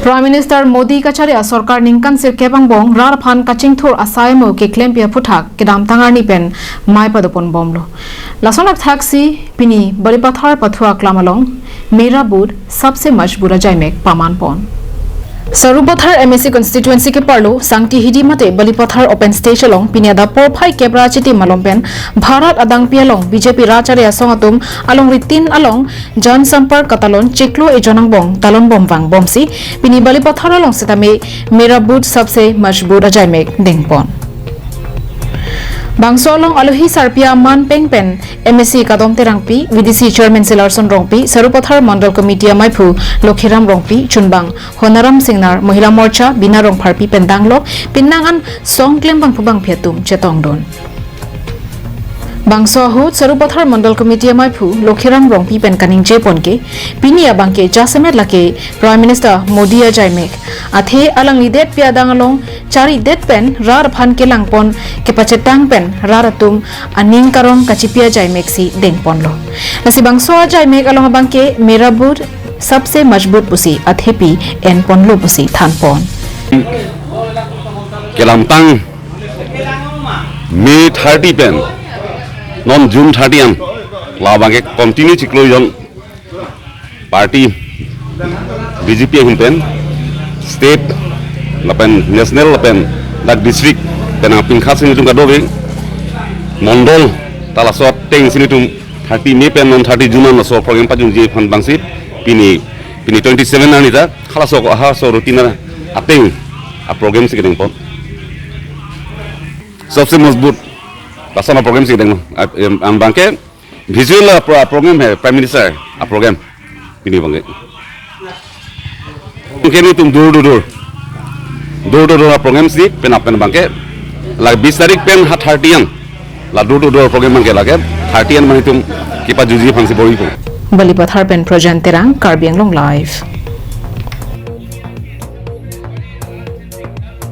Prime Minister Modi kacharia sarkar ningkan sir kebang bong rar phan kaching thur asai mo ke claim pia phuthak kedam tangar ni pen mai padopon bomlo lasonak thaksi pini bari pathar pathua klamalong मेरा booth सबसे मजबूर जायमेक पामान पौन सरुपथर MSc constituency के परलो सांगटी हिडी मते बलिपथर open stage अलोंग पिनियादा पोरफाई केब्रा चिटी मलोंपेन भारत अदांग पियालोंग बीजेपी राचारे असोंगतुम अलोंग रितिन अलोंग जन संपर्क कतालोन चिक्लो एजोनंग बोंग तालोन बोमवांग बोमसी पिनी बलिपथर अलोंग सेतामे मेरा बूथ सबसे मजबूर जायमेक दिंगपोन Bangsolong alohi sarpia man pengpen MSC kadom terangpi VDC chairman Silarson rongpi sarupathar mandal committee maipu Lokhiram rongpi chunbang Honaram Singnar Mahila Morcha bina rong pharpi pendanglok pinnangan songklem bang phubang phetum chetongdon Bangso hut sarupathar mandal committee maipu Lokhiram rongpi pen kaning je ponke pinia bangke jasemet lake Prime Minister Modi ajaimek athe alang lidet piadangalong cari det pen rar phan ke langpon ke pachetang pen raratum aning karong kachipia jaimek si dengpon lo nasi bangso jaimek along bangke merabur सबसे मजबूत pussy अथेपी N पोनलो pussy थानपोन केलामतांग मे 30 pen non जून 30 अन लाबांगे continue चिकलो जन party BJP हुनपेन state लपेन national लपेन दा district पेना पिंखा सिनितुम गादोबे मंडल तालासोत tang सिनितुम 30 मे pen non 30 जून न सो programme पाजुं जे fun बांगसि पिनी 27 ani ta khalaso ko ha so rutina ating a program se kedeng pon सबसे मजबूत लासना programme से देंगे हम बांके विजुअल प्रोग्राम है प्राइम मिनिस्टर आ प्रोग्राम पिनी बांगे केनी तुम दूर प्रोग्राम से पेन अपन बांके ला 20 तारीख पेन 30 ला दूर प्रोग्राम बांके लागे 30 माने तुम किपा जुजी फंसी बोई को बलिपथर पेन प्रोजेंट तेरांग कार्बी आंगलोंग लाइव